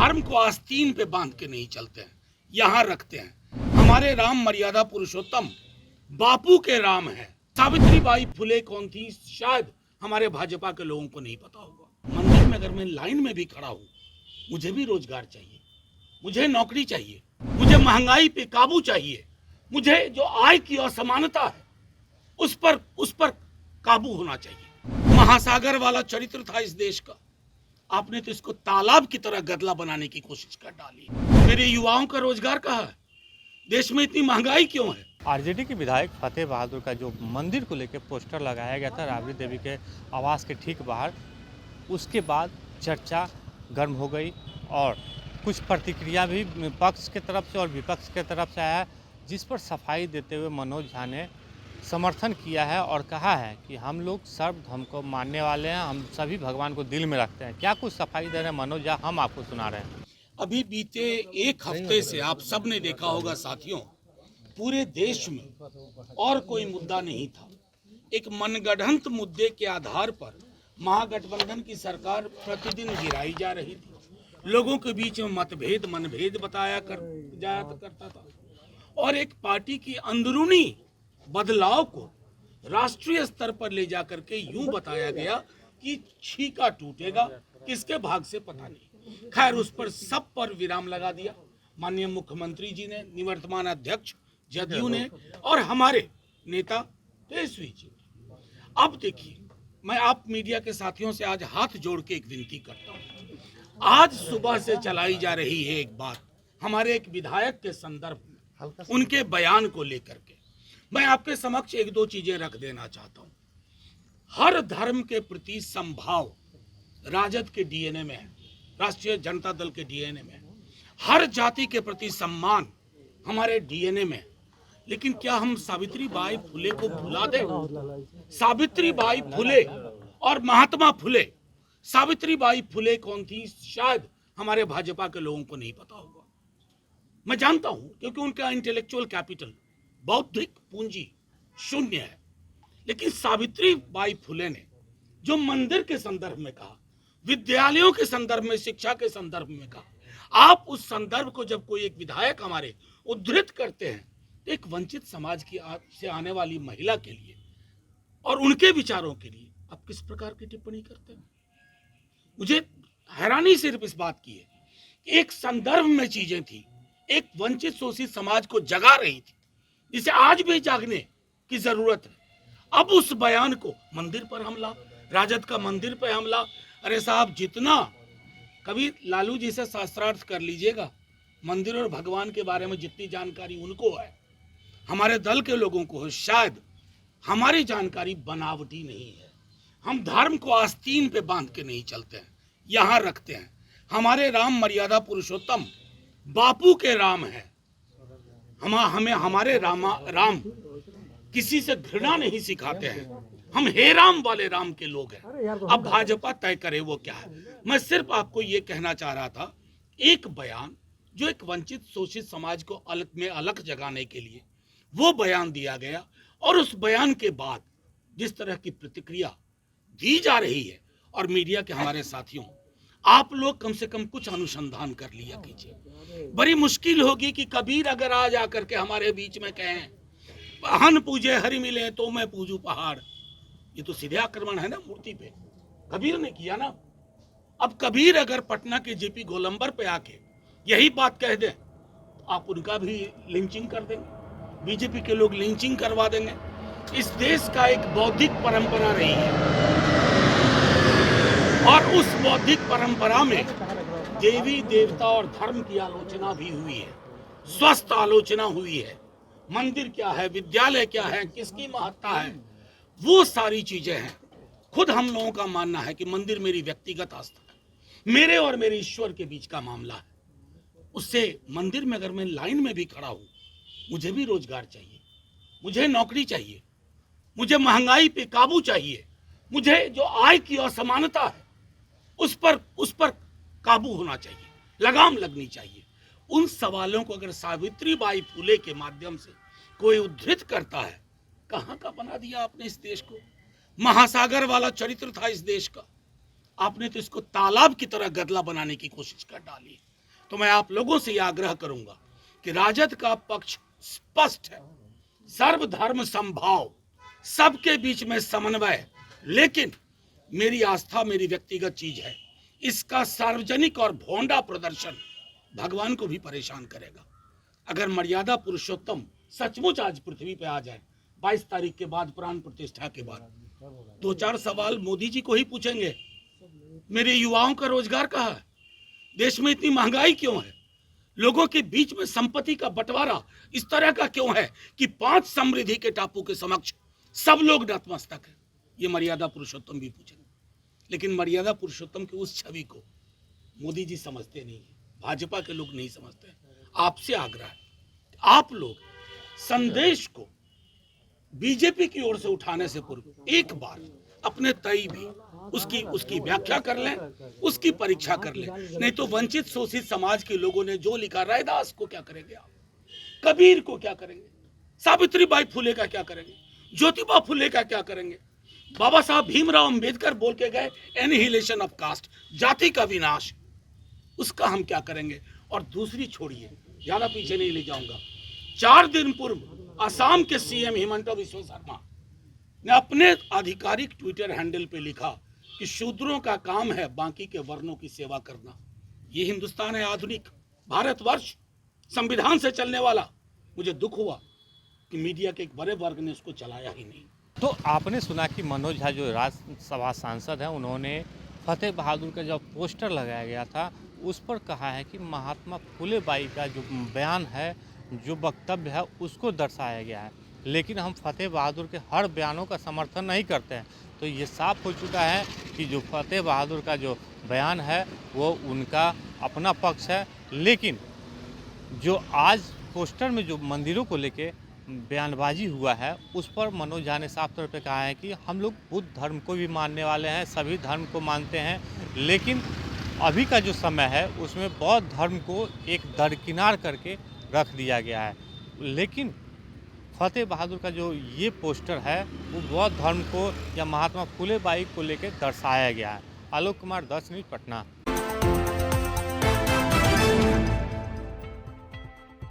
धर्म को आस्तीन पे बांध के नहीं चलते हैं, यहाँ रखते हैं। हमारे राम मर्यादा पुरुषोत्तम बापू के राम है। सावित्रीबाई फुले कौन थी, शायद हमारे भाजपा के लोगों को नहीं पता होगा। मंदिर में अगर मैं लाइन में भी खड़ा हूँ, मुझे भी रोजगार चाहिए, मुझे नौकरी चाहिए, मुझे महंगाई पे काबू चाहिए, मुझे जो आय की असमानता है उस पर काबू होना चाहिए। महासागर वाला चरित्र था इस देश का, आपने तो इसको तालाब की तरह गदला बनाने की कोशिश कर डाली। मेरे युवाओं का रोजगार कहाँ है? देश में इतनी महंगाई क्यों है? आरजेडी के विधायक फतेह बहादुर का जो मंदिर को लेकर पोस्टर लगाया गया था राबड़ी देवी के आवास के ठीक बाहर, उसके बाद चर्चा गर्म हो गई और कुछ प्रतिक्रिया भी पक्ष के तरफ से और विपक्ष के तरफ से आया, जिस पर सफाई देते हुए मनोज झा ने समर्थन किया है और कहा है कि हम लोग सर्वधर्म को मानने वाले हैं, हम सभी भगवान को दिल में रखते हैं। क्या कुछ सफाई दे रहे हैं मनोज झा, हम आपको सुना रहे हैं। अभी बीते एक हफ्ते से आप सब ने देखा होगा साथियों, पूरे देश में और कोई मुद्दा नहीं था। एक मनगढ़ंत मुद्दे के आधार पर महागठबंधन की सरकार प्रतिदिन गिराई जा रही थी। लोगों के बीच में मतभेद मनभेद बताया करता था और एक पार्टी की अंदरूनी बदलाव को राष्ट्रीय स्तर पर ले जाकर के यूं बताया गया कि छीका टूटेगा, किसके भाग से पता नहीं। खैर, उस पर सब पर विराम लगा दिया माननीय मुख्यमंत्री जी ने, निवर्तमान अध्यक्ष जदयू ने और हमारे नेता तेजस्वी जी ने। अब देखिए, मैं आप मीडिया के साथियों से आज हाथ जोड़ के एक विनती करता हूँ। आज सुबह से चलाई जा रही है एक बात हमारे एक विधायक के संदर्भ में, उनके बयान को लेकर के मैं आपके समक्ष एक दो चीजें रख देना चाहता हूँ। हर धर्म के प्रति समभाव राजद के डीएनए में है, राष्ट्रीय जनता दल के डीएनए में है। हर जाति के प्रति सम्मान हमारे डीएनए में है। लेकिन क्या हम सावित्रीबाई फुले को भुला दें? सावित्रीबाई फुले और महात्मा फुले, सावित्रीबाई फुले कौन थी, शायद हमारे भाजपा के लोगों को नहीं पता होगा। मैं जानता हूं, क्योंकि उनका इंटेलेक्चुअल कैपिटल, बौद्धिक पूंजी शून्य है। लेकिन सावित्रीबाई फुले ने जो मंदिर के संदर्भ में कहा, विद्यालयों के संदर्भ में, शिक्षा के संदर्भ में कहा, आप उस संदर्भ को जब कोई एक विधायक हमारे उद्धृत करते हैं, तो एक वंचित समाज की से आने वाली महिला के लिए और उनके विचारों के लिए आप किस प्रकार की टिप्पणी करते हैं? मुझे हैरानी सिर्फ इस बात की है कि एक संदर्भ में चीजें थी, एक वंचित शोषित समाज को जगा रही थी, जिसे आज भी जागने की जरूरत है। अब उस बयान को मंदिर पर हमला, राजद का मंदिर पर हमला। अरे साहब, जितना कभी लालू जी से शास्त्रार्थ कर लीजिएगा, मंदिर और भगवान के बारे में जितनी जानकारी उनको है, हमारे दल के लोगों को है, शायद हमारी जानकारी बनावटी नहीं है। हम धर्म को आस्तीन पे बांध के नहीं चलते हैं, यहाँ रखते हैं। हमारे राम मर्यादा पुरुषोत्तम बापू के राम है। हमें हमारे राम किसी से घृणा नहीं सिखाते हैं। हम हे राम वाले राम के लोग हैं। अब भाजपा तय करे वो क्या है। मैं सिर्फ आपको ये कहना चाह रहा था, एक बयान जो एक वंचित शोषित समाज को अलग जगाने के लिए वो बयान दिया गया, और उस बयान के बाद जिस तरह की प्रतिक्रिया दी जा रही है, और मीडिया के हमारे साथियों, आप लोग कम से कम कुछ अनुसंधान कर लिया कीजिए। बड़ी मुश्किल होगी कि कबीर अगर आज आकर के हमारे बीच में कहें हन पूजे हरि मिले तो मैं पूजू पहाड़, ये तो सीधे आक्रमण है ना मूर्ति पे। कबीर ने किया ना। अब कबीर अगर पटना के जेपी गोलंबर पे आके यही बात कह दे, आप उनका भी लिंचिंग कर देंगे, बीजेपी के लोग लिंचिंग करवा देंगे। इस देश का एक बौद्धिक परंपरा रही है, और उस बौद्धिक परंपरा में देवी देवता और धर्म की आलोचना भी हुई है, स्वस्थ आलोचना हुई है। मंदिर क्या है, विद्यालय क्या है, किसकी महत्ता है, वो सारी चीजें हैं। खुद हम लोगों का मानना है कि मंदिर मेरी व्यक्तिगत आस्था है, मेरे और मेरे ईश्वर के बीच का मामला है। उससे मंदिर में अगर मैं लाइन में भी खड़ा हूं, मुझे भी रोजगार चाहिए, मुझे नौकरी चाहिए, मुझे महंगाई पे काबू चाहिए, मुझे जो आय की असमानता है उस पर काबू होना चाहिए, लगाम लगनी चाहिए। उन सवालों को अगर सावित्रीबाई फुले के माध्यम से कोई उद्धृत करता है, कहां का बना दिया आपने इस देश को। महासागर वाला चरित्र था इस देश का, आपने तो इसको तालाब की तरह गदला बनाने की कोशिश कर डाली। तो मैं आप लोगों से यह आग्रह करूंगा कि राजद का पक्ष स्पष्ट है, सर्वधर्म समभाव, सबके बीच में समन्वय, लेकिन मेरी आस्था मेरी व्यक्तिगत चीज है। इसका सार्वजनिक और भोंडा प्रदर्शन भगवान को भी परेशान करेगा। अगर मर्यादा पुरुषोत्तम सचमुच आज पृथ्वी पे आ जाए 22 तारीख के बाद, प्राण प्रतिष्ठा के बाद, 2-4 सवाल मोदी जी को ही पूछेंगे। मेरे युवाओं का रोजगार कहाँ है? देश में इतनी महंगाई क्यों है? लोगों के बीच में संपत्ति का बंटवारा इस तरह का क्यों है कि 5 समृद्धि के टापू के समक्ष सब लोग नतमस्तक है? ये मर्यादा पुरुषोत्तम भी पूछेंगे। लेकिन मर्यादा पुरुषोत्तम की उस छवि को मोदी जी समझते नहीं है, भाजपा के लोग नहीं समझते। आपसे आग्रह है, आप लोग संदेश को बीजेपी की ओर से उठाने से पूर्व एक बार अपने तय भी उसकी व्याख्या कर लें, उसकी परीक्षा कर लें। नहीं तो वंचित शोषित समाज के लोगों ने जो लिखा, रैदास को क्या करेंगे आप, कबीर को क्या करेंगे, सावित्रीबाई फुले का क्या करेंगे, ज्योतिबा फुले का क्या करेंगे, बाबा साहब भीमराव अंबेडकर बोल के गए एनिहिलेशन ऑफ कास्ट, जाति का विनाश, उसका हम क्या करेंगे। और दूसरी छोड़िए, ज्यादा पीछे नहीं ले जाऊंगा, 4 दिन पूर्व असम के सीएम हिमंता बिस्वा शर्मा ने अपने आधिकारिक ट्विटर हैंडल पे लिखा कि शूद्रों का काम है बाकी के वर्णों की सेवा करना। ये हिंदुस्तान है, आधुनिक भारतवर्ष, संविधान से चलने वाला। मुझे दुख हुआ कि मीडिया के एक बड़े वर्ग ने उसको चलाया ही नहीं। तो आपने सुना कि मनोज झा जो राज्यसभा सांसद हैं, उन्होंने फतेह बहादुर का जो पोस्टर लगाया गया था उस पर कहा है कि महात्मा फुले बाई का जो बयान है, जो वक्तव्य है, उसको दर्शाया गया है। लेकिन हम फतेह बहादुर के हर बयानों का समर्थन नहीं करते हैं। तो ये साफ हो चुका है कि जो फतेह बहादुर का जो बयान है वो उनका अपना पक्ष है। लेकिन जो आज पोस्टर में जो मंदिरों को लेके बयानबाजी हुआ है, उस पर मनोज झा ने साफ तौर पे कहा है कि हम लोग बुद्ध धर्म को भी मानने वाले हैं, सभी धर्म को मानते हैं, लेकिन अभी का जो समय है उसमें बौद्ध धर्म को एक दरकिनार करके रख दिया गया है। लेकिन फतेह बहादुर का जो ये पोस्टर है वो बौद्ध धर्म को या महात्मा फुले बाई को लेकर दर्शाया गया है। आलोक कुमार, 10 न्यूज़, पटना।